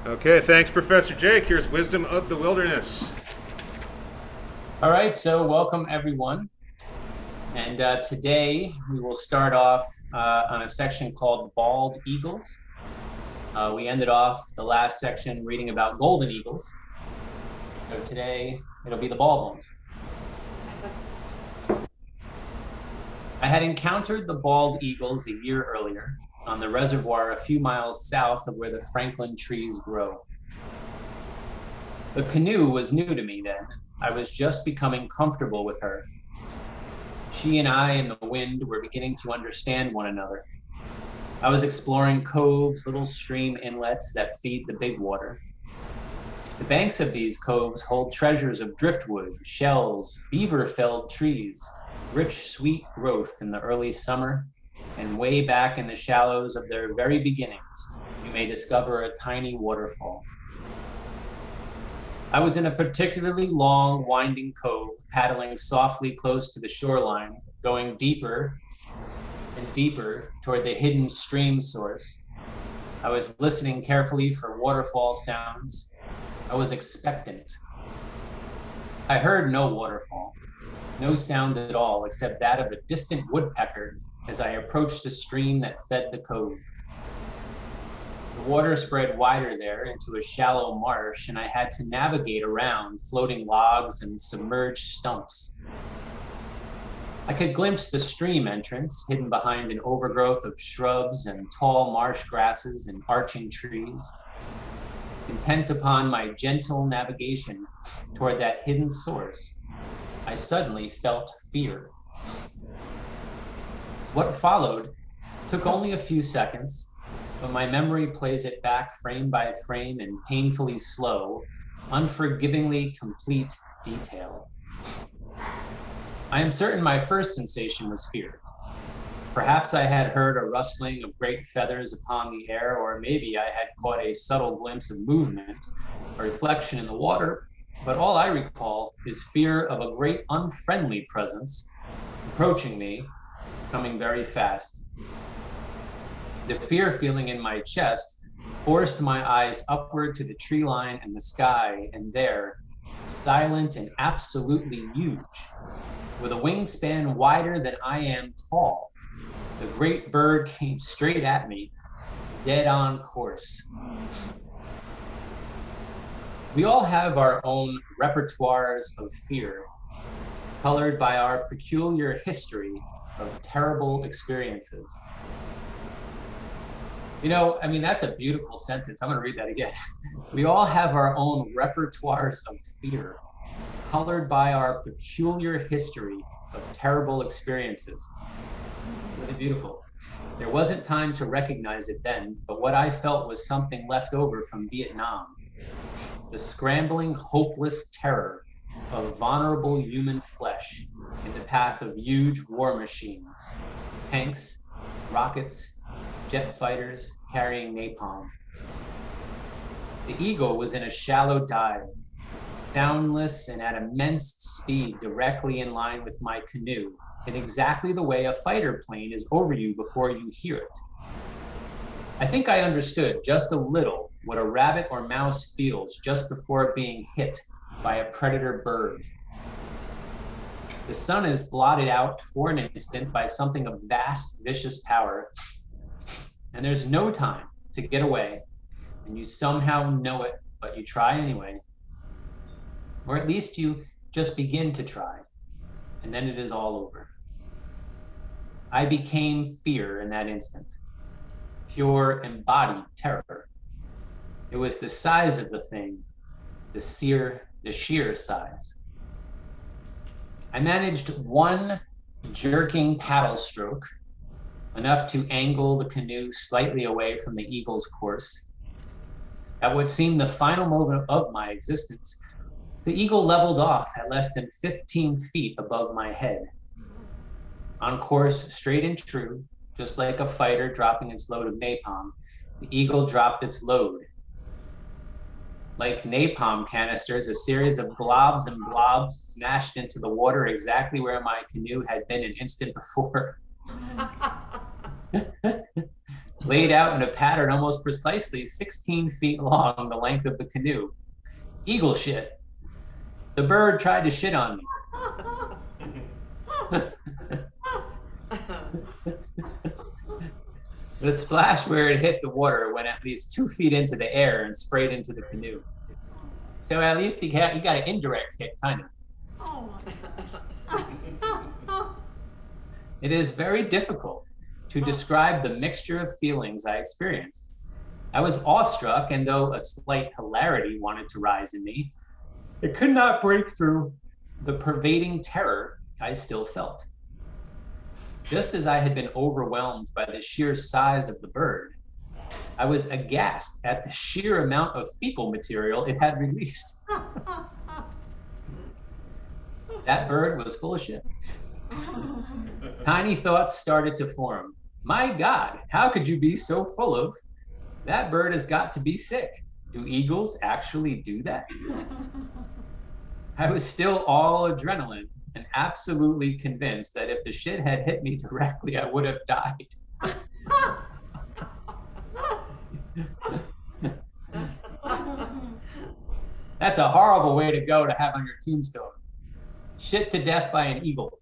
Okay, thanks, Professor Jake. Here's Wisdom of the Wilderness. All right, so welcome everyone. And today we will start off on a section called Bald Eagles. We ended off the last section reading about golden eagles. So today it'll be the bald ones. I had encountered the bald eagles a year earlier on the reservoir a few miles south of where the Franklin trees grow. The canoe was new to me then. I was just becoming comfortable with her. She and I and the wind were beginning to understand one another. I was exploring coves, little stream inlets that feed the big water. The banks of these coves hold treasures of driftwood, shells, beaver-felled trees, rich, sweet growth in the early summer, and way back in the shallows of their very beginnings, you may discover a tiny waterfall. I was in a particularly long, winding cove, paddling softly close to the shoreline, going deeper and deeper toward the hidden stream source. I was listening carefully for waterfall sounds. I was expectant. I heard no waterfall, no sound at all except that of a distant woodpecker as I approached the stream that fed the cove. The water spread wider there into a shallow marsh, and I had to navigate around floating logs and submerged stumps. I could glimpse the stream entrance, hidden behind an overgrowth of shrubs and tall marsh grasses and arching trees. Intent upon my gentle navigation toward that hidden source, I suddenly felt fear. What followed took only a few seconds, but my memory plays it back frame by frame in painfully slow, unforgivingly complete detail. I am certain my first sensation was fear. Perhaps I had heard a rustling of great feathers upon the air, or maybe I had caught a subtle glimpse of movement, a reflection in the water, but all I recall is fear of a great unfriendly presence approaching me, coming very fast. The fear feeling in my chest forced my eyes upward to the tree line and the sky, and there, silent and absolutely huge, with a wingspan wider than I am tall, the great bird came straight at me, dead on course. We all have our own repertoires of fear, colored by our peculiar history of terrible experiences. That's a beautiful sentence. I'm going to read that again. We all have our own repertoires of fear, colored by our peculiar history of terrible experiences. Really beautiful. There wasn't time to recognize it then, but what I felt was something left over from Vietnam. The scrambling, hopeless terror of vulnerable human flesh in the path of huge war machines, tanks, rockets, jet fighters carrying napalm. The Eagle was in a shallow dive, soundless and at immense speed directly in line with my canoe, in exactly the way a fighter plane is over you before you hear it. I think I understood just a little what a rabbit or mouse feels just before being hit by a predator bird. The sun is blotted out for an instant by something of vast, vicious power, and there's no time to get away, and you somehow know it, but you try anyway. Or at least you just begin to try, and then it is all over. I became fear in that instant, pure embodied terror. It was the size of the thing, the sheer size. I managed one jerking paddle stroke, enough to angle the canoe slightly away from the Eagle's course. At what seemed the final moment of my existence, the Eagle leveled off at less than 15 feet above my head. On course, straight and true, just like a fighter dropping its load of napalm, the Eagle dropped its load. Like napalm canisters, a series of globs and blobs smashed into the water exactly where my canoe had been an instant before. laid out in a pattern almost precisely 16 feet long, the length of the canoe. Eagle shit. The bird tried to shit on me. The splash where it hit the water went at least 2 feet into the air and sprayed into the canoe. So at least he got an indirect hit, kind of. It is very difficult to describe the mixture of feelings I experienced. I was awestruck, and though a slight hilarity wanted to rise in me, it could not break through the pervading terror I still felt. Just as I had been overwhelmed by the sheer size of the bird, I was aghast at the sheer amount of fecal material it had released. That bird was full of shit. Tiny thoughts started to form. My God, how could you be so full of? That bird has got to be sick. Do eagles actually do that? I was still all adrenaline and absolutely convinced that if the shit had hit me directly, I would have died. That's a horrible way to go to have on your tombstone. Shit to death by an eagle.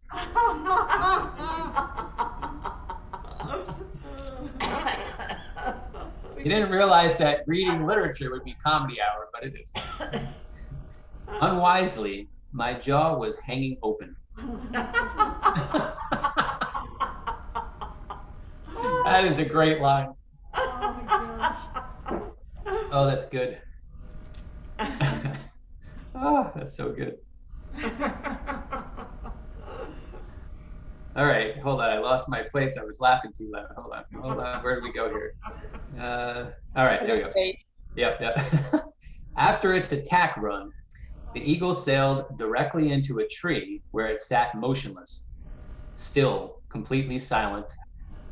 You didn't realize that reading literature would be comedy hour, but it is. Unwisely, my jaw was hanging open. That is a great line. Oh my gosh. Oh, that's good. Oh, that's so good. All right, hold on. I lost my place. I was laughing too loud. Hold on. Where do we go here? All right, there we go. Yep. After its attack run, the eagle sailed directly into a tree where it sat motionless, still, completely silent,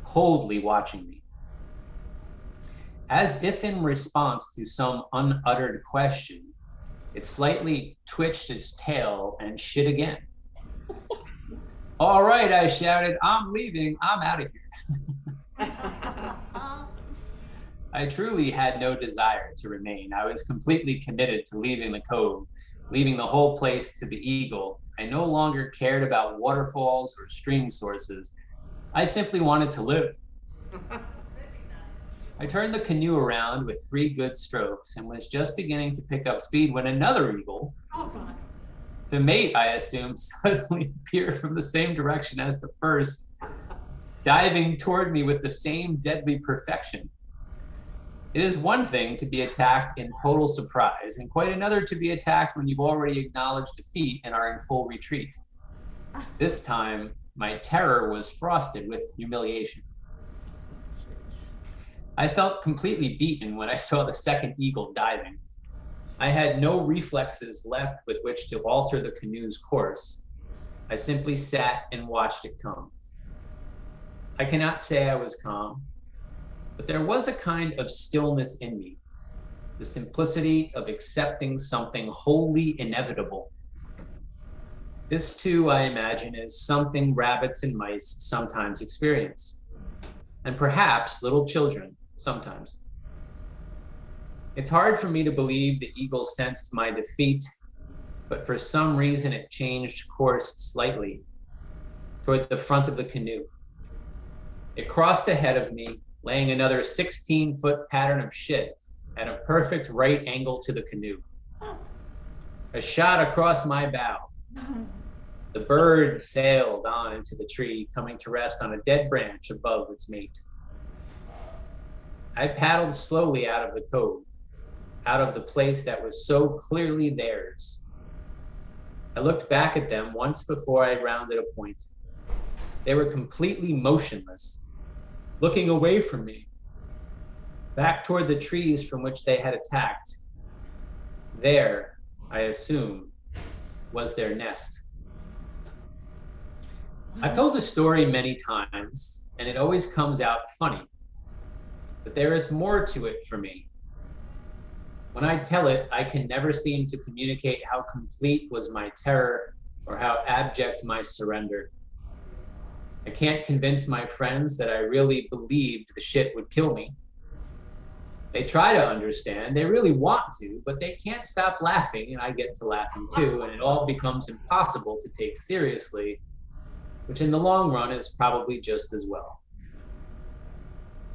coldly watching me. As if in response to some unuttered question, it slightly twitched its tail and shit again. All right, I shouted, I'm leaving, I'm out of here. I truly had no desire to remain. I was completely committed to leaving the cove, leaving the whole place to the eagle. I no longer cared about waterfalls or stream sources. I simply wanted to live. I turned the canoe around with 3 good strokes and was just beginning to pick up speed when another eagle, the mate, I assumed, suddenly appeared from the same direction as the first, diving toward me with the same deadly perfection. It is one thing to be attacked in total surprise, and quite another to be attacked when you've already acknowledged defeat and are in full retreat. This time, my terror was frosted with humiliation. I felt completely beaten when I saw the second eagle diving. I had no reflexes left with which to alter the canoe's course. I simply sat and watched it come. I cannot say I was calm, but there was a kind of stillness in me, the simplicity of accepting something wholly inevitable. This too, I imagine, is something rabbits and mice sometimes experience, and perhaps little children sometimes. It's hard for me to believe the eagle sensed my defeat, but for some reason it changed course slightly toward the front of the canoe. It crossed ahead of me, laying another 16-foot pattern of shit at a perfect right angle to the canoe. A shot across my bow. The bird sailed on into the tree, coming to rest on a dead branch above its mate. I paddled slowly out of the cove, out of the place that was so clearly theirs. I looked back at them once before I rounded a point. They were completely motionless, looking away from me, back toward the trees from which they had attacked. There, I assume, was their nest. I've told the story many times, and it always comes out funny. But there is more to it for me. When I tell it, I can never seem to communicate how complete was my terror or how abject my surrender. I can't convince my friends that I really believed the shit would kill me. They try to understand, they really want to, but they can't stop laughing, and I get to laughing too, and it all becomes impossible to take seriously, which in the long run is probably just as well.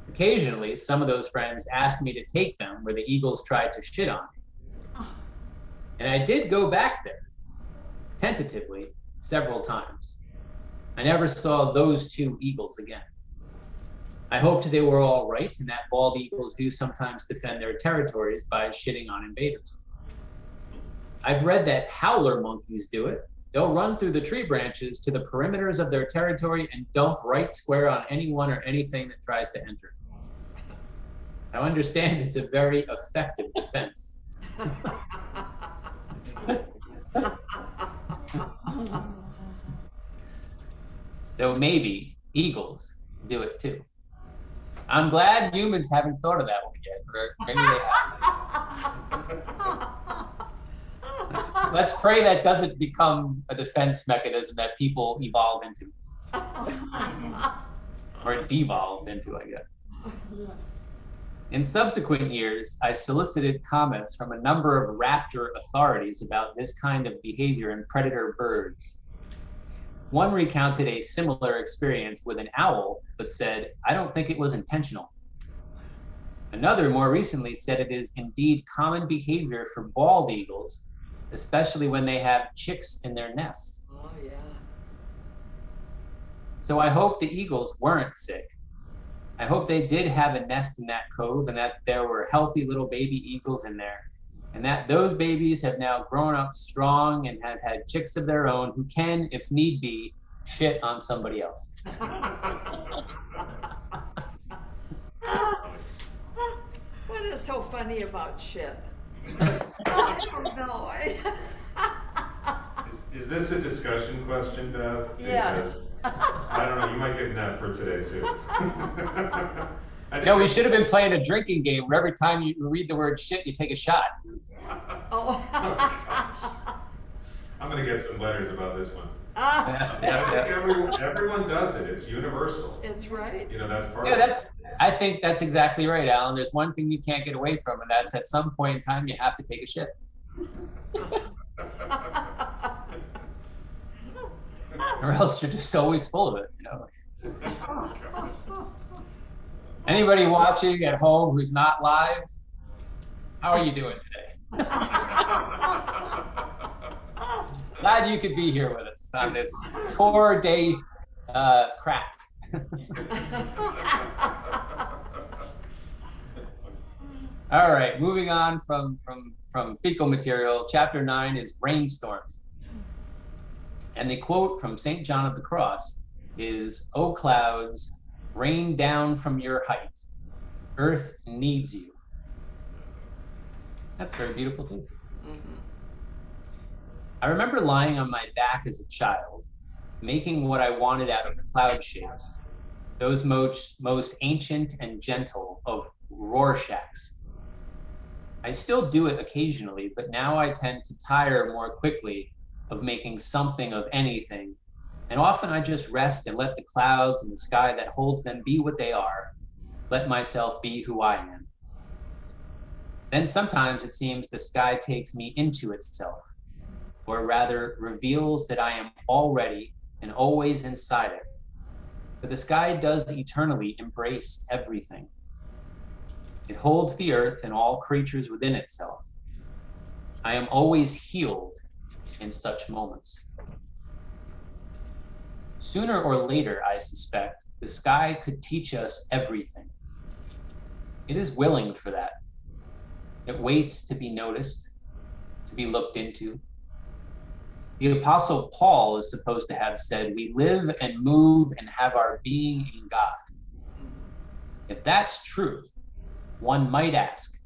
Occasionally, some of those friends asked me to take them where the eagles tried to shit on me. And I did go back there, tentatively, several times. I never saw those two eagles again. I hoped they were all right and that bald eagles do sometimes defend their territories by shitting on invaders. I've read that howler monkeys do it. They'll run through the tree branches to the perimeters of their territory and dump right square on anyone or anything that tries to enter. I understand it's a very effective defense. So maybe eagles do it too. I'm glad humans haven't thought of that one yet, or maybe they have. Let's pray that doesn't become a defense mechanism that people evolve into. Or devolve into, I guess. In subsequent years, I solicited comments from a number of raptor authorities about this kind of behavior in predator birds. One recounted a similar experience with an owl, but said, I don't think it was intentional. Another more recently said it is indeed common behavior for bald eagles, especially when they have chicks in their nest. Oh, yeah. So I hope the eagles weren't sick. I hope they did have a nest in that cove and that there were healthy little baby eagles in there, and that those babies have now grown up strong and have had chicks of their own who can, if need be, shit on somebody else. What is so funny about shit? I don't know. Is this a discussion question, Bev? Yes. I don't know, you might get an F for today too. No, we should have been playing a drinking game where every time you read the word shit, you take a shot. Oh. I'm gonna get some letters about this one. Yeah. Everyone does it. It's universal. It's right. You know, that's part Yeah, of it. I think that's exactly right, Alan. There's one thing you can't get away from, and that's at some point in time you have to take a shit. Or else you're just always full of it, you know. Anybody watching at home who's not live, how are you doing today? Glad you could be here with us on this tour day crap. All right, moving on from fecal material. Chapter 9 is rainstorms. And the quote from St. John of the Cross is, "O clouds, rain down from your height. Earth needs you." That's very beautiful too. Mm-hmm. I remember lying on my back as a child, making what I wanted out of cloud shapes, those most ancient and gentle of Rorschachs. I still do it occasionally, but now I tend to tire more quickly of making something of anything. And often I just rest and let the clouds and the sky that holds them be what they are. Let myself be who I am. Then sometimes it seems the sky takes me into itself, or rather reveals that I am already and always inside it. But the sky does eternally embrace everything. It holds the earth and all creatures within itself. I am always healed in such moments. Sooner or later, I suspect, the sky could teach us everything. It is willing for that. It waits to be noticed, to be looked into. The Apostle Paul is supposed to have said, "We live and move and have our being in God." If that's truth, one might ask,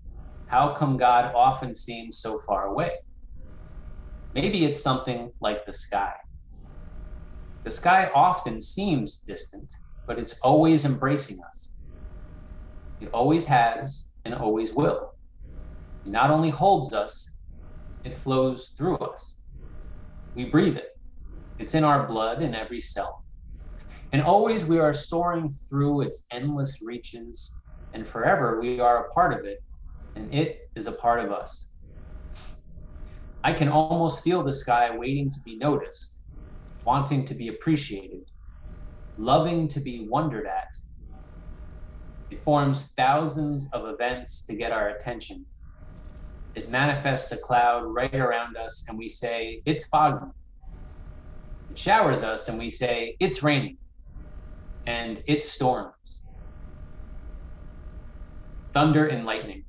how come God often seems so far away? Maybe it's something like the sky. The sky often seems distant, but it's always embracing us. It always has and always will. It not only holds us, it flows through us. We breathe it. It's in our blood in every cell. And always we are soaring through its endless reaches, and forever we are a part of it, and it is a part of us. I can almost feel the sky waiting to be noticed, wanting to be appreciated, loving to be wondered at. It forms thousands of events to get our attention. It manifests a cloud right around us and we say, it's foggy. It showers us and we say, it's raining. And it storms. Thunder and lightning.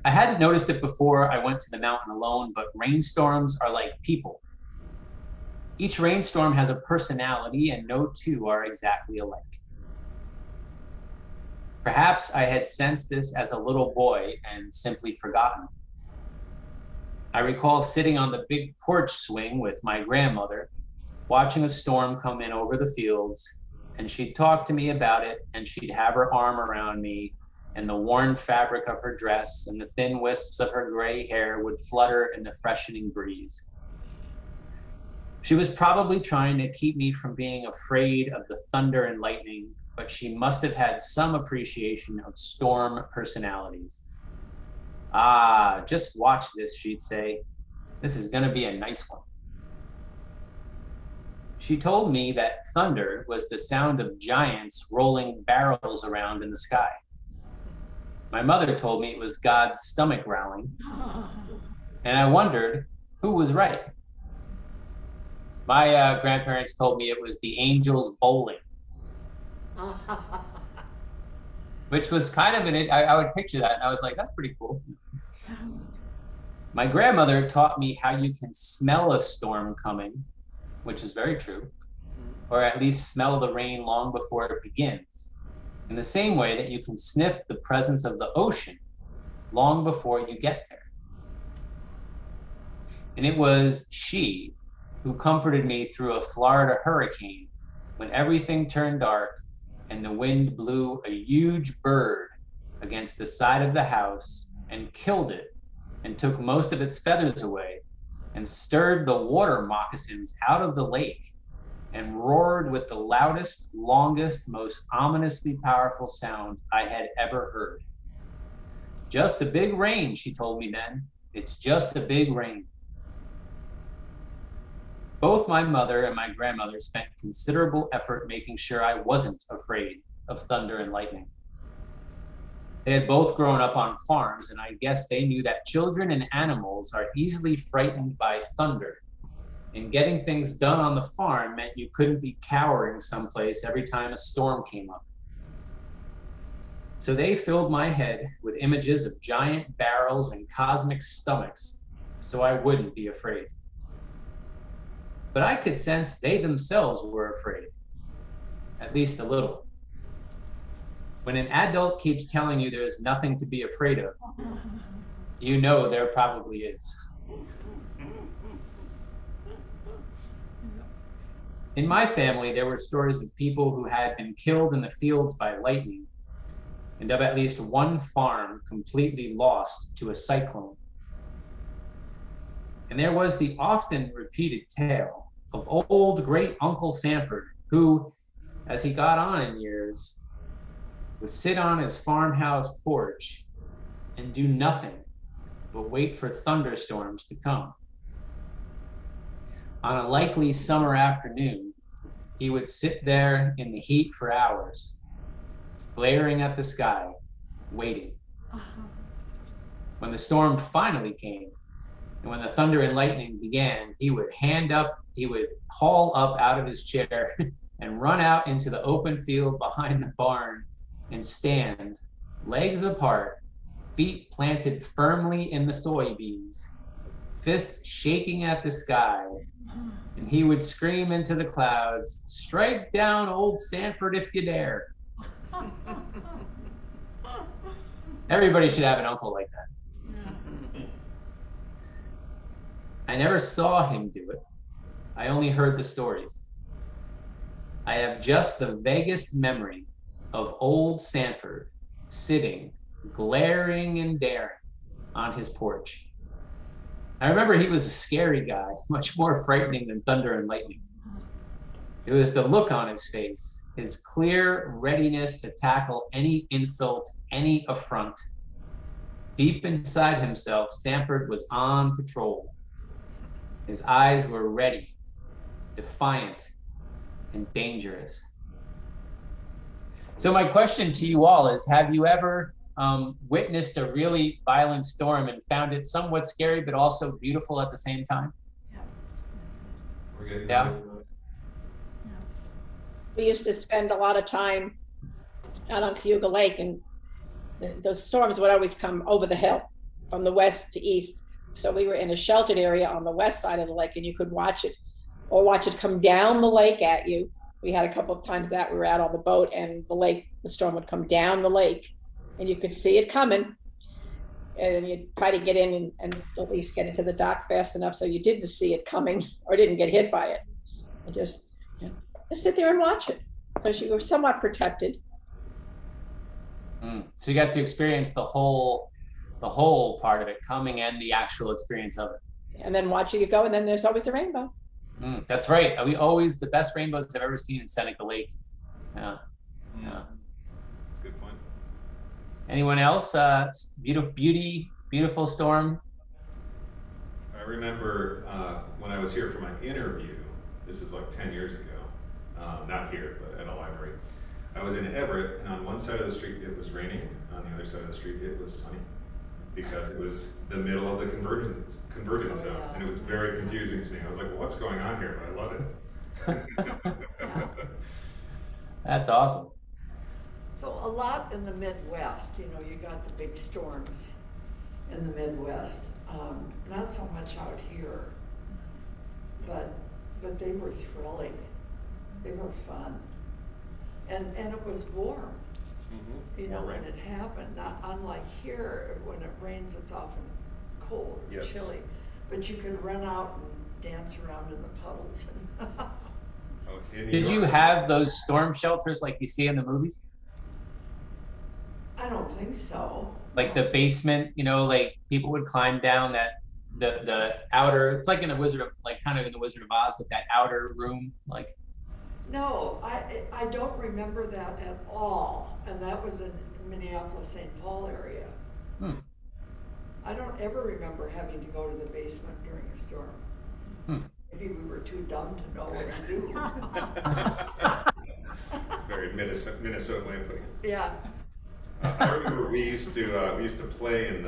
I hadn't noticed it before I went to the mountain alone, but rainstorms are like people. Each rainstorm has a personality and no two are exactly alike. Perhaps I had sensed this as a little boy and simply forgotten. I recall sitting on the big porch swing with my grandmother, watching a storm come in over the fields, and she'd talk to me about it, and she'd have her arm around me, and the worn fabric of her dress and the thin wisps of her gray hair would flutter in the freshening breeze. She was probably trying to keep me from being afraid of the thunder and lightning, but she must have had some appreciation of storm personalities. Ah, just watch this, she'd say. This is gonna be a nice one. She told me that thunder was the sound of giants rolling barrels around in the sky. My mother told me it was God's stomach growling, and I wondered who was right. My grandparents told me it was the angels bowling, which was kind of I would picture that, and I was like, that's pretty cool. My grandmother taught me how you can smell a storm coming, which is very true, or at least smell the rain long before it begins. In the same way that you can sniff the presence of the ocean long before you get there. And it was she who comforted me through a Florida hurricane when everything turned dark and the wind blew a huge bird against the side of the house and killed it and took most of its feathers away and stirred the water moccasins out of the lake and roared with the loudest, longest, most ominously powerful sound I had ever heard. Just a big rain, she told me then. It's just a big rain. Both my mother and my grandmother spent considerable effort making sure I wasn't afraid of thunder and lightning. They had both grown up on farms, and I guess they knew that children and animals are easily frightened by thunder. And getting things done on the farm meant you couldn't be cowering someplace every time a storm came up. So they filled my head with images of giant barrels and cosmic stomachs so I wouldn't be afraid. But I could sense they themselves were afraid, at least a little. When an adult keeps telling you there's nothing to be afraid of, you know there probably is. In my family, there were stories of people who had been killed in the fields by lightning, and of at least one farm completely lost to a cyclone. And there was the often repeated tale of old great Uncle Sanford, who, as he got on in years, would sit on his farmhouse porch and do nothing but wait for thunderstorms to come. On a likely summer afternoon, he would sit there in the heat for hours, glaring at the sky, waiting. When the storm finally came, and when the thunder and lightning began, he would haul up out of his chair and run out into the open field behind the barn and stand, legs apart, feet planted firmly in the soybeans, fist shaking at the sky, and he would scream into the clouds, "Strike down old Sanford if you dare." Everybody should have an uncle like that. I never saw him do it. I only heard the stories. I have just the vaguest memory of old Sanford sitting, glaring and daring on his porch. I remember he was a scary guy, much more frightening than thunder and lightning. It was the look on his face, his clear readiness to tackle any insult, any affront. Deep inside himself, Sanford was on patrol. His eyes were ready, defiant, and dangerous. So my question to you all is, have you ever witnessed a really violent storm and found it somewhat scary, but also beautiful at the same time? Yeah. We used to spend a lot of time out on Cayuga Lake, and the storms would always come over the hill from the west to east. So we were in a sheltered area on the west side of the lake, and you could watch it or watch it come down the lake at you. We had a couple of times that we were out on the boat, and the storm would come down the lake, and you could see it coming. And you'd try to get in and at least get into the dock fast enough so you didn't see it coming or didn't get hit by it. And just sit there and watch it, because you were somewhat protected. So you got to experience the whole part of it, coming and the actual experience of it. And then watching it go, and then there's always a rainbow. That's right. We always, the best rainbows I've ever seen in Seneca Lake. Yeah. That's a good point. Anyone else? Beautiful storm. I remember when I was here for my interview, this is like 10 years ago, not here, but at a library. I was in Everett, and on one side of the street it was raining, on the other side of the street it was sunny, because it was the middle of the convergence zone, and it was very confusing to me. I was like, well, what's going on here? But I love it. That's awesome. So a lot in the Midwest, you got the big storms in the Midwest. Not so much out here, but they were thrilling. They were fun. And it was warm, when it happened. Not unlike here, when it rains, it's often cold or chilly. But you could run out and dance around in the puddles. Did you have those storm shelters like you see in the movies? I don't think so. Like the basement, like people would climb down the outer, it's like in the Wizard of Oz, but that outer room, like. No, I don't remember that at all. And that was in Minneapolis, St. Paul area. I don't ever remember having to go to the basement during a storm. Maybe we were too dumb to know what to do. Very Minnesota way of putting it. Yeah. I remember we used to play in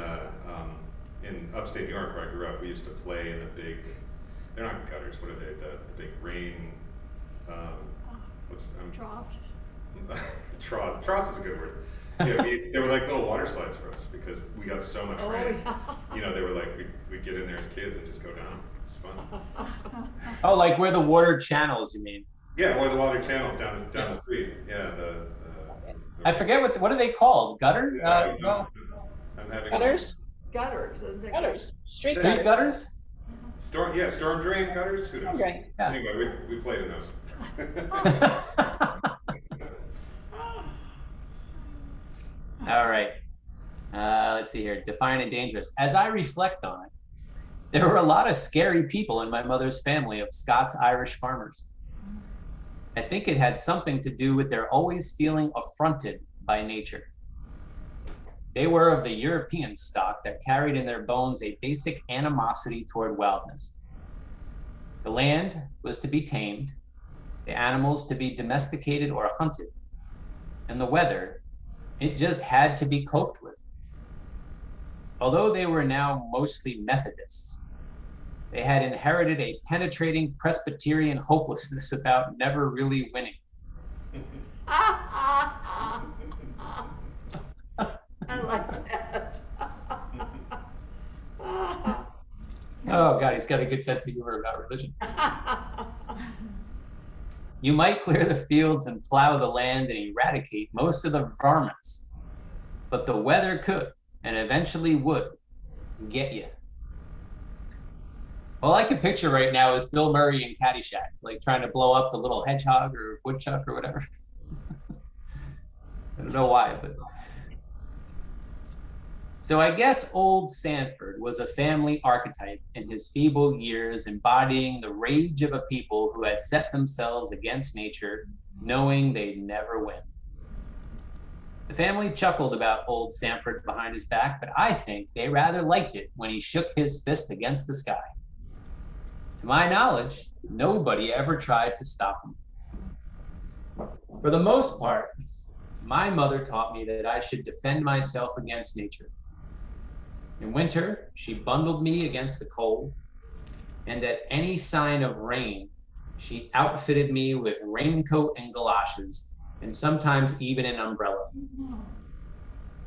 upstate New York where I grew up. We used to play in the big, they're not gutters, what are they? The big rain. Troughs. Troughs is a good word. Yeah, they were like little water slides for us because we got so much rain. Yeah. They were like we'd get in there as kids and just go down. It was fun. Oh, like where the water channels, you mean? Yeah, where the water channels down the street. Yeah, I forget what are they called? Gutter? No. I'm having Gutters? Gutters. Isn't it? Gutters. Street Street gutters? Storm drain gutters. Who knows? Drain. Yeah. Anyway, we played in those. All right. Let's see here. Defiant and dangerous. As I reflect on it, there were a lot of scary people in my mother's family of Scots-Irish farmers. I think it had something to do with their always feeling affronted by nature. They were of the European stock that carried in their bones a basic animosity toward wildness. The land was to be tamed, the animals to be domesticated or hunted, and the weather, it just had to be coped with. Although they were now mostly Methodists, they had inherited a penetrating Presbyterian hopelessness about never really winning. I like that. Oh God, he's got a good sense of humor about religion. You might clear the fields and plow the land and eradicate most of the varmints, but the weather could, and eventually would, get you. All I can picture right now is Bill Murray in Caddyshack, like trying to blow up the little hedgehog or woodchuck or whatever. I don't know why, but. So I guess old Sanford was a family archetype in his feeble years, embodying the rage of a people who had set themselves against nature, knowing they'd never win. The family chuckled about old Sanford behind his back, but I think they rather liked it when he shook his fist against the sky. To my knowledge, nobody ever tried to stop him. For the most part, my mother taught me that I should defend myself against nature. In winter, she bundled me against the cold, and at any sign of rain, she outfitted me with raincoat and galoshes, and sometimes even an umbrella.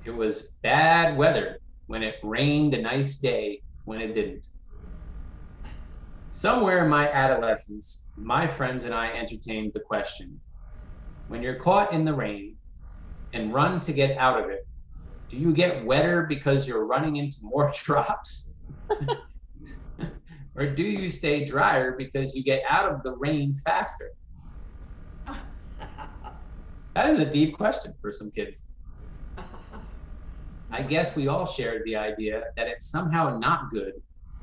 It was bad weather when it rained, a nice day when it didn't. Somewhere in my adolescence, my friends and I entertained the question, when you're caught in the rain and run to get out of it, do you get wetter because you're running into more drops? Or do you stay drier because you get out of the rain faster? That is a deep question for some kids. I guess we all shared the idea that it's somehow not good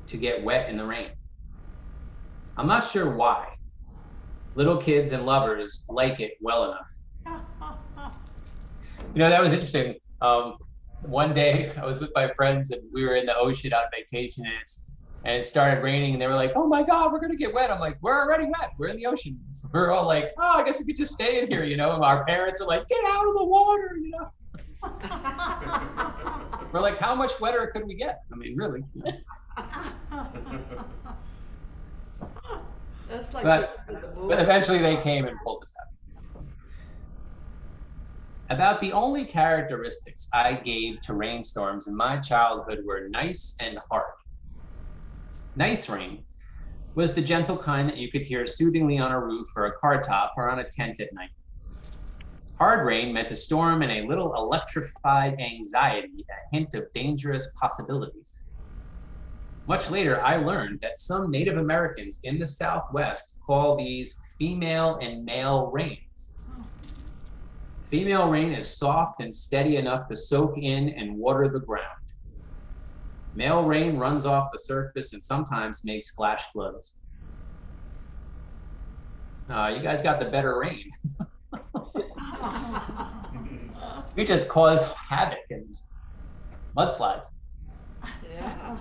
to get wet in the rain. I'm not sure why. Little kids and lovers like it well enough. That was interesting. One day I was with my friends and we were in the ocean on vacation and it started raining and they were like, oh my God, we're gonna get wet. I'm like, we're already wet. We're in the ocean. We're all like, oh, I guess we could just stay in here, And our parents are like, get out of the water, We're like, how much wetter could we get? I mean, really. That's like But the movie. eventually they came and pulled us out. About the only characteristics I gave to rainstorms in my childhood were nice and hard. Nice rain was the gentle kind that you could hear soothingly on a roof or a car top or on a tent at night. Hard rain meant a storm and a little electrified anxiety, a hint of dangerous possibilities. Much later, I learned that some Native Americans in the Southwest call these female and male rains. Female rain is soft and steady enough to soak in and water the ground. Male rain runs off the surface and sometimes makes flash floods. You guys got the better rain. We just cause havoc and mudslides. Yeah.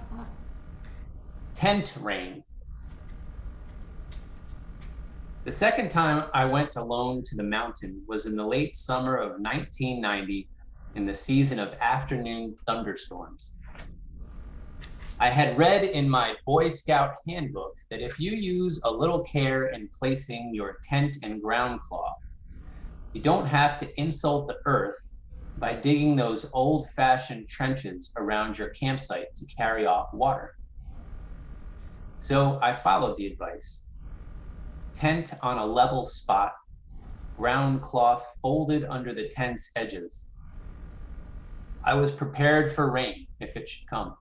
Tent rain. The second time I went alone to the mountain was in the late summer of 1990 in the season of afternoon thunderstorms. I had read in my Boy Scout handbook that if you use a little care in placing your tent and ground cloth, you don't have to insult the earth by digging those old-fashioned trenches around your campsite to carry off water. So I followed the advice. Tent on a level spot, ground cloth folded under the tent's edges. I was prepared for rain if it should come.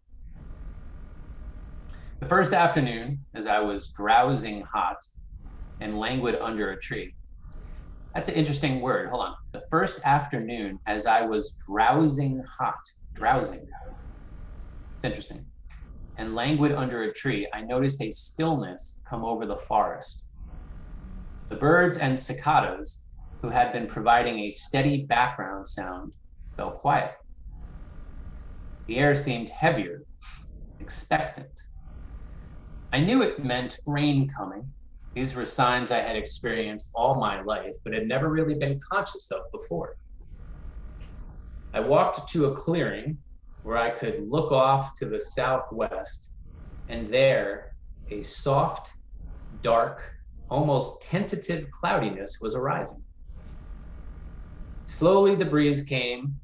The first afternoon, as I was drowsing hot and languid under a tree. That's an interesting word, hold on. The first afternoon, as I was drowsing hot, drowsing. It's interesting. And languid under a tree, I noticed a stillness come over the forest. The birds and cicadas, who had been providing a steady background sound, fell quiet. The air seemed heavier, expectant. I knew it meant rain coming. These were signs I had experienced all my life, but had never really been conscious of before. I walked to a clearing where I could look off to the southwest, and there, a soft, dark, almost tentative cloudiness was arising. Slowly the breeze came,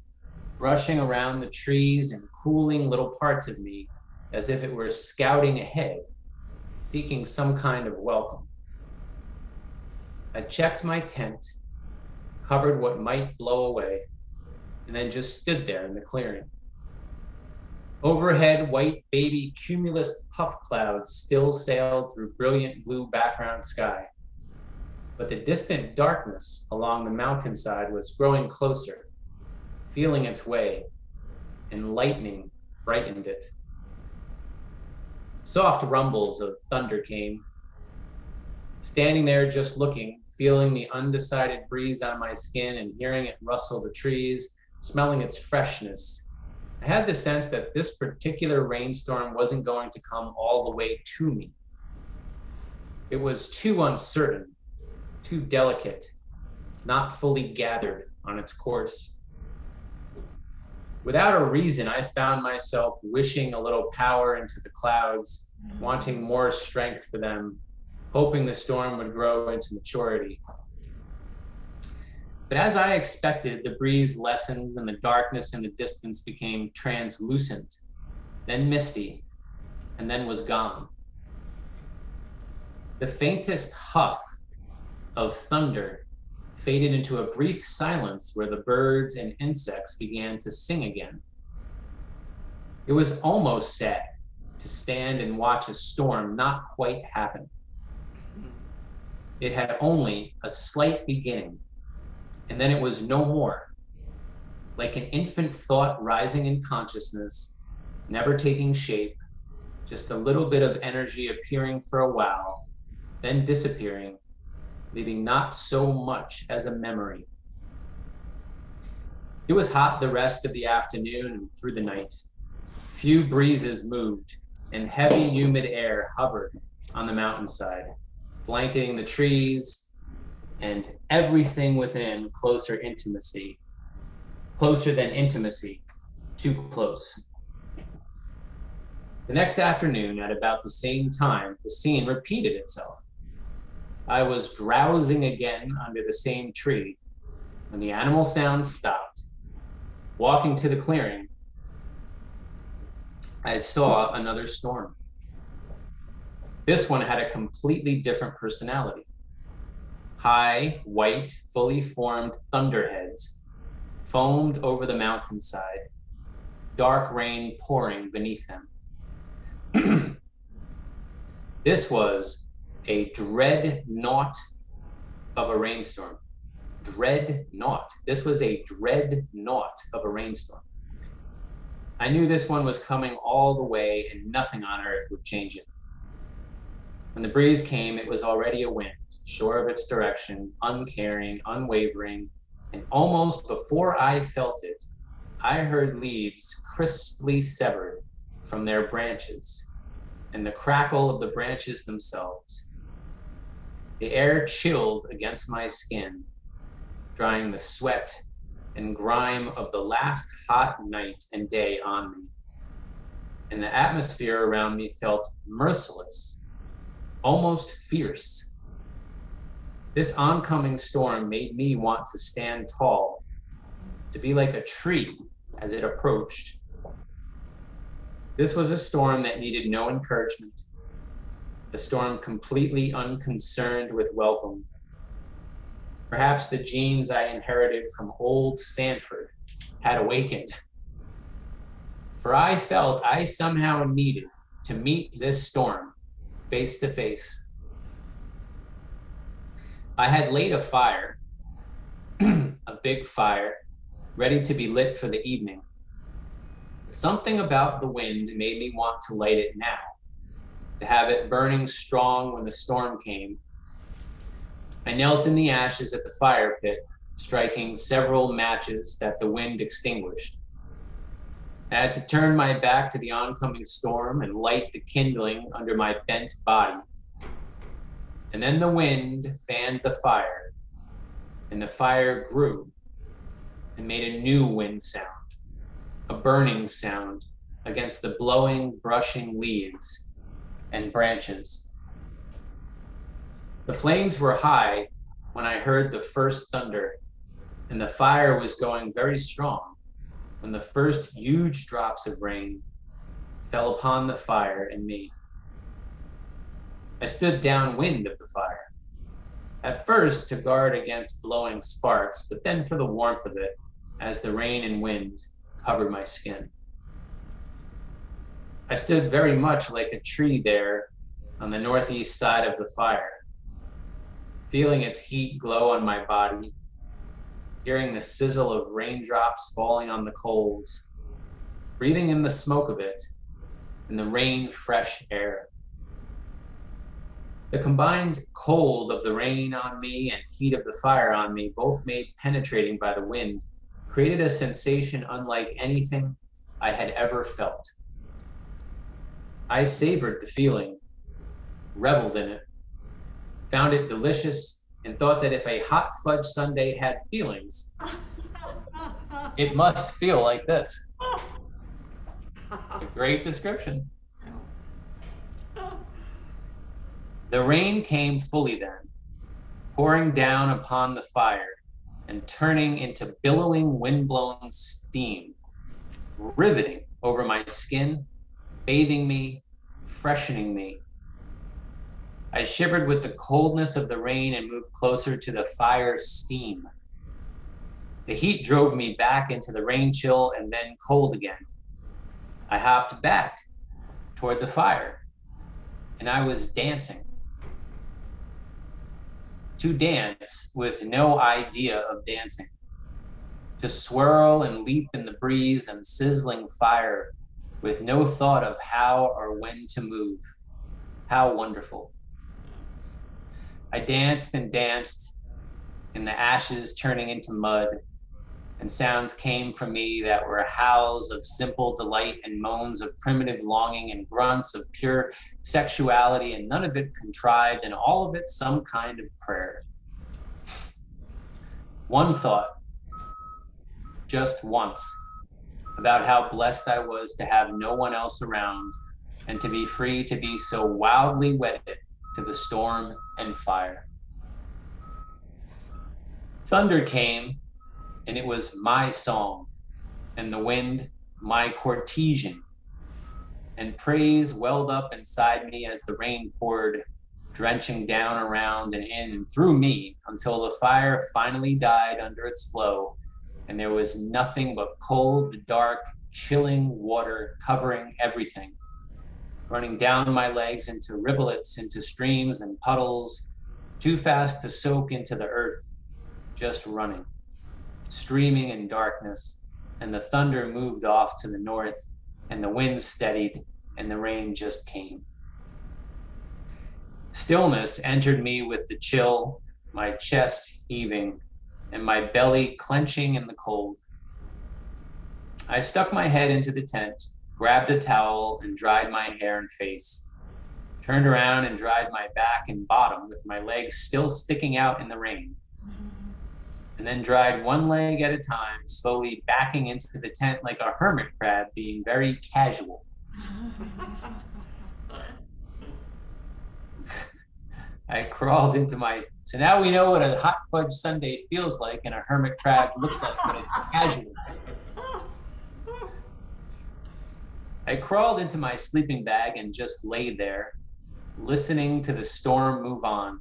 brushing around the trees and cooling little parts of me as if it were scouting ahead, seeking some kind of welcome. I checked my tent, covered what might blow away, and then just stood there in the clearing. Overhead, white baby cumulus puff clouds still sailed through brilliant blue background sky. But the distant darkness along the mountainside was growing closer, feeling its way, and lightening brightened it. Soft rumbles of thunder came. Standing there just looking, feeling the undecided breeze on my skin and hearing it rustle the trees, smelling its freshness, I had the sense that this particular rainstorm wasn't going to come all the way to me. It was too uncertain, too delicate, not fully gathered on its course. Without a reason, I found myself wishing a little power into the clouds, wanting more strength for them, hoping the storm would grow into maturity. But as I expected, the breeze lessened and the darkness in the distance became translucent, then misty, and then was gone. The faintest huff of thunder faded into a brief silence where the birds and insects began to sing again. It was almost sad to stand and watch a storm not quite happen. It had only a slight beginning, and then it was no more. Like an infant thought rising in consciousness, never taking shape, just a little bit of energy appearing for a while, then disappearing, leaving not so much as a memory. It was hot the rest of the afternoon and through the night. Few breezes moved, and heavy, humid air hovered on the mountainside, blanketing the trees and everything within closer than intimacy, too close. The next afternoon, at about the same time, the scene repeated itself. I was drowsing again under the same tree when the animal sounds stopped. Walking to the clearing, I saw another storm. This one had a completely different personality. High, white, fully formed thunderheads foamed over the mountainside, dark rain pouring beneath them. This was a dreadnought of a rainstorm. Dreadnought. This was a dreadnought of a rainstorm. I knew this one was coming all the way and nothing on earth would change it. When the breeze came, it was already a wind, sure of its direction, uncaring, unwavering, and almost before I felt it, I heard leaves crisply severed from their branches and the crackle of the branches themselves. The air chilled against my skin, drying the sweat and grime of the last hot night and day on me. And the atmosphere around me felt merciless, almost fierce. This oncoming storm made me want to stand tall, to be like a tree as it approached. This was a storm that needed no encouragement, a storm completely unconcerned with welcome. Perhaps the genes I inherited from old Sanford had awakened. For I felt I somehow needed to meet this storm face to face. I had laid a fire, a big fire, ready to be lit for the evening. Something about the wind made me want to light it now, to have it burning strong when the storm came. I knelt in the ashes at the fire pit, striking several matches that the wind extinguished. I had to turn my back to the oncoming storm and light the kindling under my bent body. And then the wind fanned the fire, and the fire grew and made a new wind sound, a burning sound against the blowing, brushing leaves and branches. The flames were high when I heard the first thunder, and the fire was going very strong when the first huge drops of rain fell upon the fire and me. I stood downwind of the fire, at first to guard against blowing sparks, but then for the warmth of it as the rain and wind covered my skin. I stood very much like a tree there on the northeast side of the fire, feeling its heat glow on my body, hearing the sizzle of raindrops falling on the coals, breathing in the smoke of it and the rain fresh air. The combined cold of the rain on me and heat of the fire on me, both made penetrating by the wind, created a sensation unlike anything I had ever felt. I savored the feeling, reveled in it, found it delicious, and thought that if a hot fudge sundae had feelings, it must feel like this. A great description. The rain came fully then, pouring down upon the fire and turning into billowing windblown steam, riveting over my skin, bathing me, freshening me. I shivered with the coldness of the rain and moved closer to the fire's steam. The heat drove me back into the rain chill and then cold again. I hopped back toward the fire, and I was dancing. To dance with no idea of dancing. To swirl and leap in the breeze and sizzling fire with no thought of how or when to move. How wonderful. I danced and danced, in the ashes turning into mud, and sounds came from me that were howls of simple delight and moans of primitive longing and grunts of pure sexuality, and none of it contrived, and all of it some kind of prayer. One thought, just once, about how blessed I was to have no one else around and to be free to be so wildly wedded to the storm and fire. Thunder came, and it was my song, and the wind my courtesan, and praise welled up inside me as the rain poured, drenching down around and in and through me until the fire finally died under its flow, and there was nothing but cold, dark, chilling water covering everything, running down my legs into rivulets, into streams and puddles, too fast to soak into the earth, just running, streaming in darkness, and the thunder moved off to the north, and the wind steadied, and the rain just came. Stillness entered me with the chill, my chest heaving, and my belly clenching in the cold. I stuck my head into the tent, grabbed a towel, and dried my hair and face, turned around and dried my back and bottom with my legs still sticking out in the rain, and then dried one leg at a time, slowly backing into the tent like a hermit crab, being very casual. I crawled into my, so now we know what a hot fudge sundae feels like and a hermit crab looks like when it's casual. I crawled into my sleeping bag and just lay there, listening to the storm move on,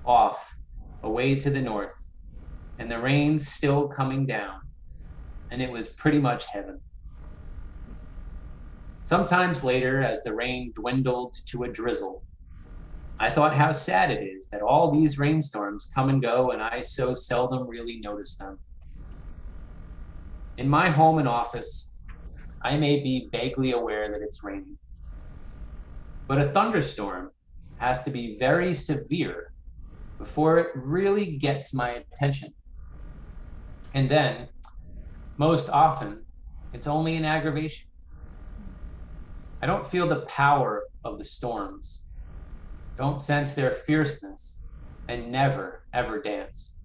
off, away to the north, and the rain still coming down, and it was pretty much heaven. Sometimes later, as the rain dwindled to a drizzle, I thought how sad it is that all these rainstorms come and go and I so seldom really notice them. In my home and office, I may be vaguely aware that it's raining. But a thunderstorm has to be very severe before it really gets my attention. And then, most often, it's only an aggravation. I don't feel the power of the storms, don't sense their fierceness, and never, ever dance.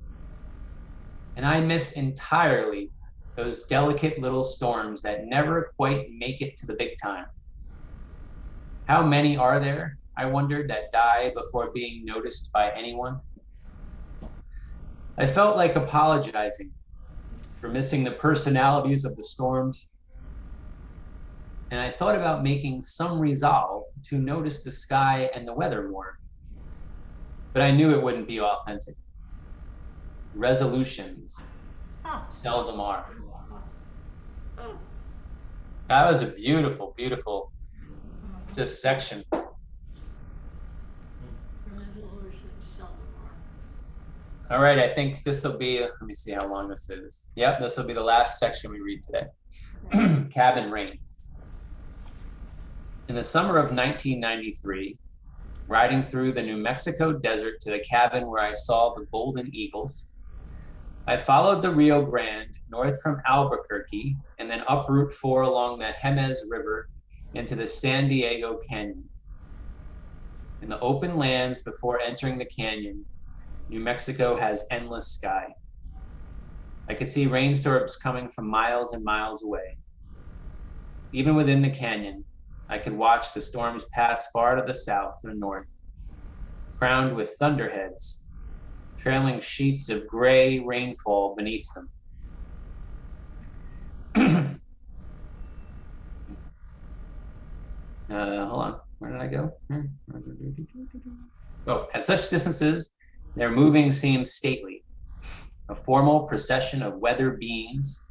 And I miss entirely those delicate little storms that never quite make it to the big time. How many are there, I wondered, that die before being noticed by anyone? I felt like apologizing for missing the personalities of the storms, and I thought about making some resolve to notice the sky and the weather more. But I knew it wouldn't be authentic. Resolutions seldom are. That was a beautiful, beautiful just section. All right, I think this will be, let me see how long this is. Yep, this will be the last section we read today. Cabin rain. In the summer of 1993, riding through the New Mexico desert to the cabin where I saw the golden eagles, I followed the Rio Grande north from Albuquerque and then up Route 4 along the Jemez River into the San Diego Canyon. In the open lands before entering the canyon, New Mexico has endless sky. I could see rainstorms coming from miles and miles away. Even within the canyon, I could watch the storms pass far to the south or north, crowned with thunderheads, trailing sheets of gray rainfall beneath them. Hold on, where did I go? Oh, at such distances, their moving seemed stately, a formal procession of weather beings.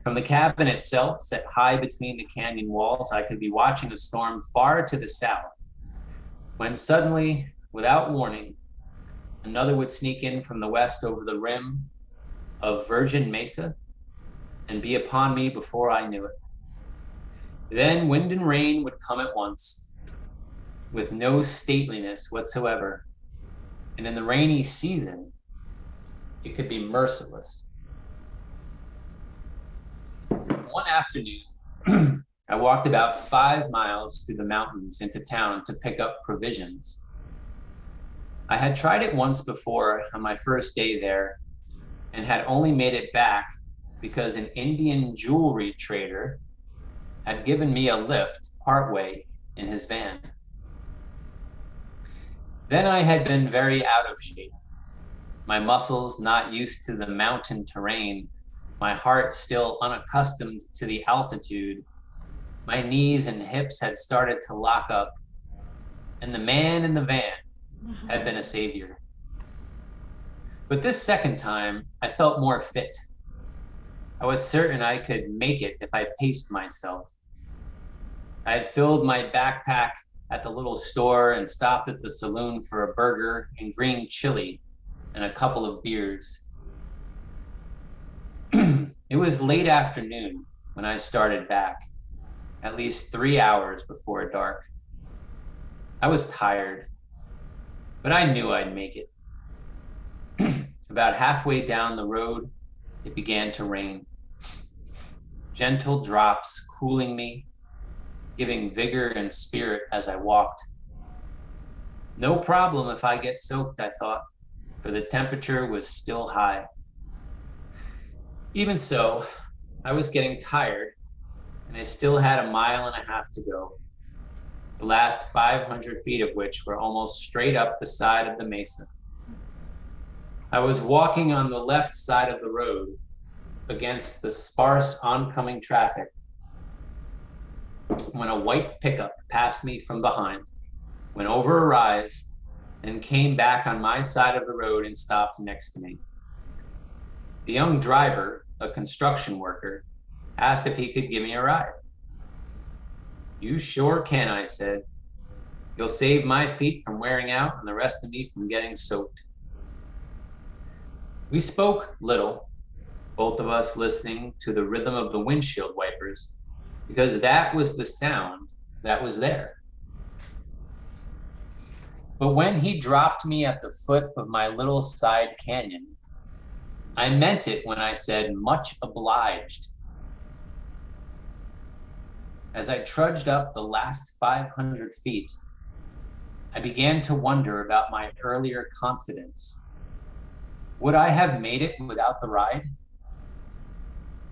From the cabin itself, set high between the canyon walls, I could be watching a storm far to the south, when suddenly, without warning, another would sneak in from the west over the rim of Virgin Mesa and be upon me before I knew it. Then wind and rain would come at once, with no stateliness whatsoever. And in the rainy season, it could be merciless. One afternoon, I walked about 5 miles through the mountains into town to pick up provisions. I had tried it once before on my first day there and had only made it back because an Indian jewelry trader had given me a lift partway in his van. Then I had been very out of shape, my muscles not used to the mountain terrain, my heart still unaccustomed to the altitude. My knees and hips had started to lock up, and the man in the van had been a savior. But this second time, I felt more fit. I was certain I could make it if I paced myself. I had filled my backpack at the little store and stopped at the saloon for a burger and green chili and a couple of beers. It was late afternoon when I started back, at least 3 hours before dark. I was tired, but I knew I'd make it. About halfway down the road, it began to rain. Gentle drops cooling me, giving vigor and spirit as I walked. No problem if I get soaked, I thought, for the temperature was still high. Even so, I was getting tired, and I still had 1.5 miles to go, the last 500 feet of which were almost straight up the side of the mesa. I was walking on the left side of the road against the sparse oncoming traffic when a white pickup passed me from behind, went over a rise, and came back on my side of the road and stopped next to me. The young driver, a construction worker, asked if he could give me a ride. "You sure can," I said. "You'll save my feet from wearing out and the rest of me from getting soaked." We spoke little, both of us listening to the rhythm of the windshield wipers, because that was the sound that was there. But when he dropped me at the foot of my little side canyon, I meant it when I said, "Much obliged." As I trudged up the last 500 feet, I began to wonder about my earlier confidence. Would I have made it without the ride?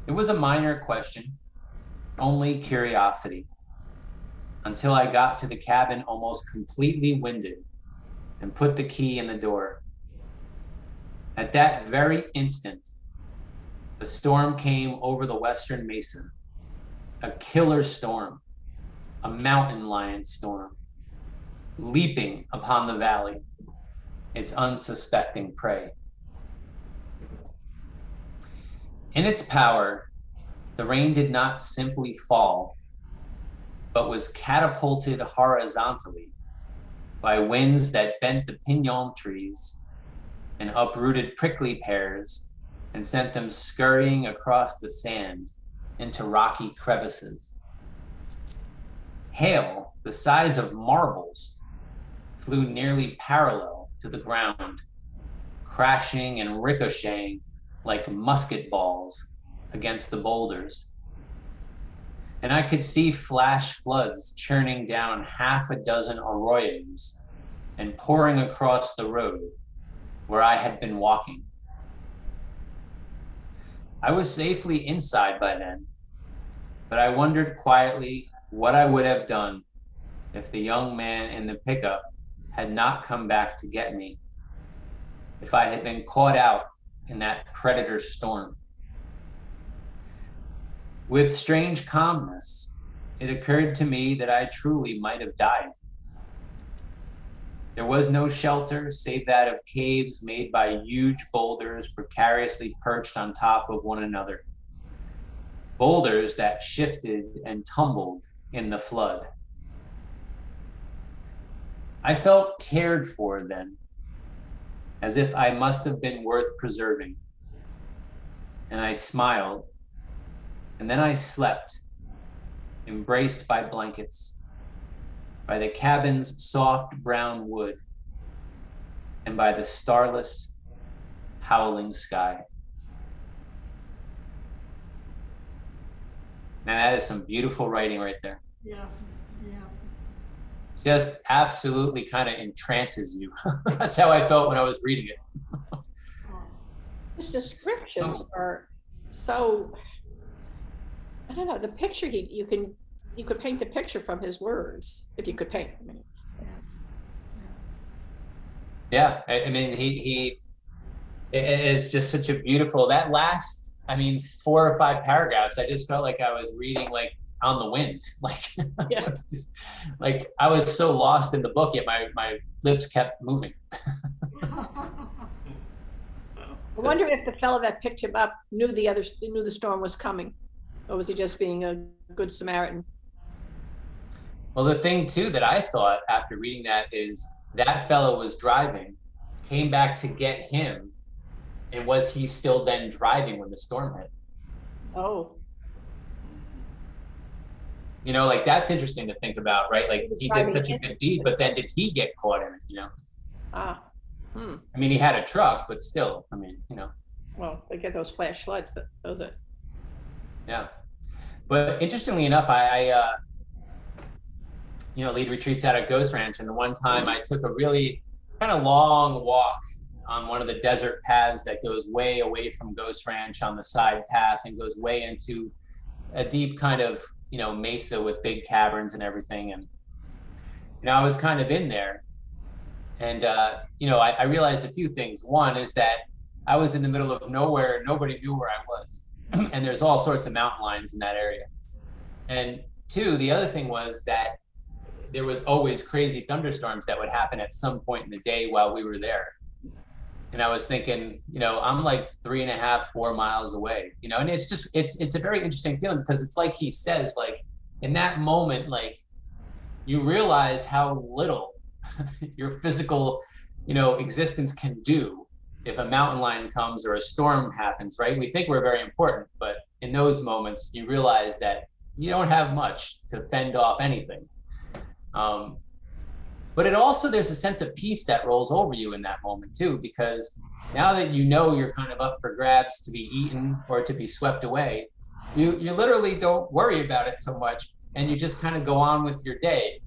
It was a minor question, only curiosity, until I got to the cabin almost completely winded and put the key in the door. At that very instant, a storm came over the western mesa, a killer storm, a mountain lion storm, leaping upon the valley, its unsuspecting prey. In its power, the rain did not simply fall, but was catapulted horizontally by winds that bent the pinon trees and uprooted prickly pears and sent them scurrying across the sand into rocky crevices. Hail, the size of marbles, flew nearly parallel to the ground, crashing and ricocheting like musket balls against the boulders. And I could see flash floods churning down half a dozen arroyos and pouring across the road where I had been walking. I was safely inside by then, but I wondered quietly what I would have done if the young man in the pickup had not come back to get me, if I had been caught out in that predator storm. With strange calmness, it occurred to me that I truly might have died. There was no shelter save that of caves made by huge boulders precariously perched on top of one another. Boulders that shifted and tumbled in the flood. I felt cared for then, as if I must have been worth preserving. And I smiled, and then I slept, embraced by blankets, by the cabin's soft brown wood, and by the starless, howling sky. Now that is some beautiful writing right there. Yeah, yeah. Just absolutely kind of entrances you. That's how I felt when I was reading it. Oh, His descriptions are so, I don't know, the picture you could paint the picture from his words, if you could paint. I mean, Yeah, I mean, it's just such a beautiful, that last, 4 or 5 paragraphs, I just felt like I was reading like on the wind. Like, Yeah. like I was so lost in the book, yet my lips kept moving. I wonder if the fellow that picked him up knew the storm was coming, or was he just being a good Samaritan? Well, the thing too that I thought after reading that is that fellow was driving, came back to get him, and was he still then driving when the storm hit? Oh, You know, like that's interesting to think about, right? Like he did such a good deed, but then did he get caught in it, you know? I mean, he had a truck, but still, you know. well, they get those flash floods, those are, Yeah. But interestingly enough, I lead retreats out at Ghost Ranch, and the one time I took a really kind of long walk on one of the desert paths that goes way away from Ghost Ranch on the side path and goes way into a deep kind of, mesa with big caverns and everything. And, I was kind of in there, and, I realized a few things. One is that I was in the middle of nowhere. Nobody knew where I was. And there's all sorts of mountain lines in that area. And 2, the other thing was that there was always crazy thunderstorms that would happen at some point in the day while we were there. And I was thinking, I'm like 3.5, 4 miles away, and it's a very interesting feeling, because it's like he says, like in that moment, like you realize how little your physical, existence can do if a mountain lion comes or a storm happens, right? We think we're very important, but in those moments, you realize that you don't have much to fend off anything. But it also, there's a sense of peace that rolls over you in that moment too, because now that you're kind of up for grabs to be eaten or to be swept away, you literally don't worry about it so much, and you just kind of go on with your day,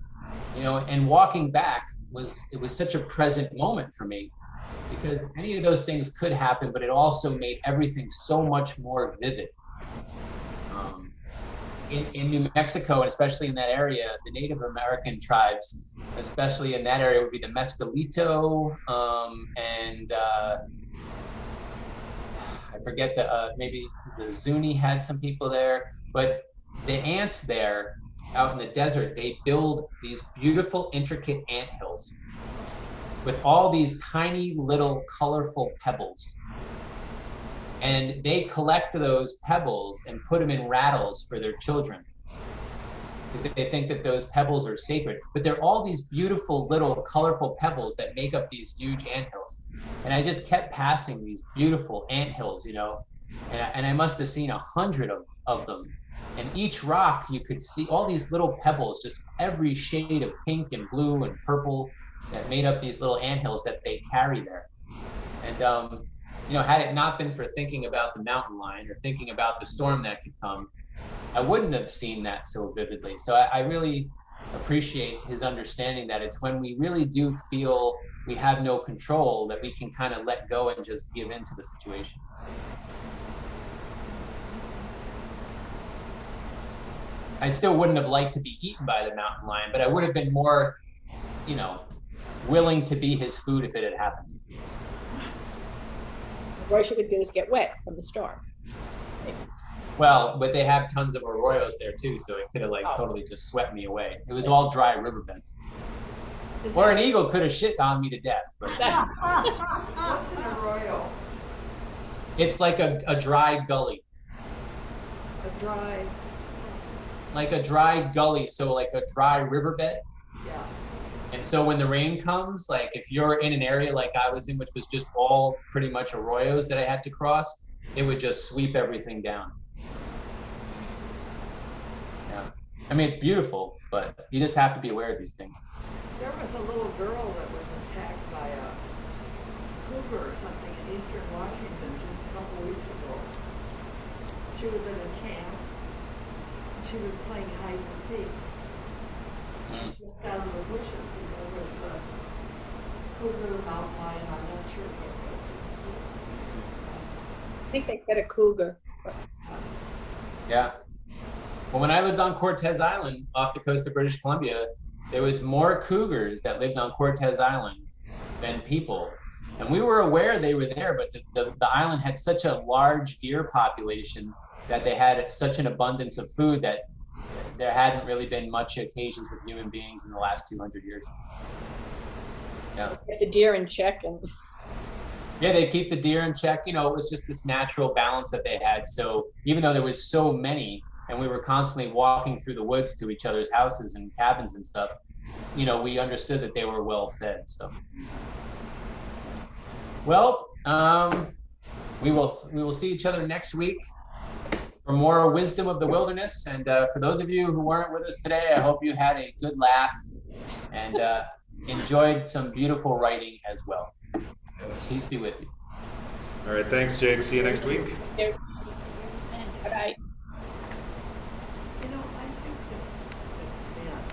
and walking back was such a present moment for me, because any of those things could happen, but it also made everything so much more vivid. In New Mexico, and especially in that area, the Native American tribes, especially in that area, would be the Mescalito, and I forget maybe the Zuni had some people there, but the ants there out in the desert, they build these beautiful, intricate anthills with all these tiny little colorful pebbles. And they collect those pebbles and put them in rattles for their children, because they think that those pebbles are sacred. But they're all these beautiful little colorful pebbles that make up these huge anthills. And I just kept passing these beautiful anthills, and I must have seen 100 of them And each rock, you could see all these little pebbles, just every shade of pink and blue and purple that made up these little anthills that they carry there. And, you know, had it not been for thinking about the mountain lion or thinking about the storm that could come, I wouldn't have seen that so vividly. So I really appreciate his understanding that it's when we really do feel we have no control that we can kind of let go and just give into the situation. I still wouldn't have liked to be eaten by the mountain lion, but I would have been more, you know, willing to be his food if it had happened. The worst you could do is get wet from the storm. Well, but they have tons of arroyos there too, so it could have like Oh. totally just swept me away. It was all dry riverbeds. Is Or that- an eagle could have shit on me to death, but What's an arroyo? it's like a dry gully. A dry, Like a dry gully, so like a dry riverbed. yeah. And so when the rain comes, like if you're in an area like I was in, which was just all pretty much arroyos that I had to cross, it would just sweep everything down. Yeah. I mean, it's beautiful, but you just have to be aware of these things. There was a little girl that was attacked by a cougar or something in eastern Washington just a couple of weeks ago. She was in a camp. She was playing hide and seek. She looked out of the bushes and there was the cougar mountain lion. I'm not sure what it was. I think they said a cougar. Yeah. Well, when I lived on Cortez Island off the coast of British Columbia, there was more cougars that lived on Cortez Island than people. And we were aware they were there, but the island had such a large deer population that they had such an abundance of food that there hadn't really been much occasions with human beings in the last 200 years. Yeah. Get the deer in check and Yeah, they keep the deer in check. You know, it was just this natural balance that they had. So even though there was so many, and we were constantly walking through the woods to each other's houses and cabins and stuff, you know, we understood that they were well fed. So, well, we will see each other next week for more wisdom of the wilderness. And for those of you who weren't with us today, I hope you had a good laugh and enjoyed some beautiful writing as well. Yes. Peace be with you. All right, thanks, Jake. See you next week. bye-bye.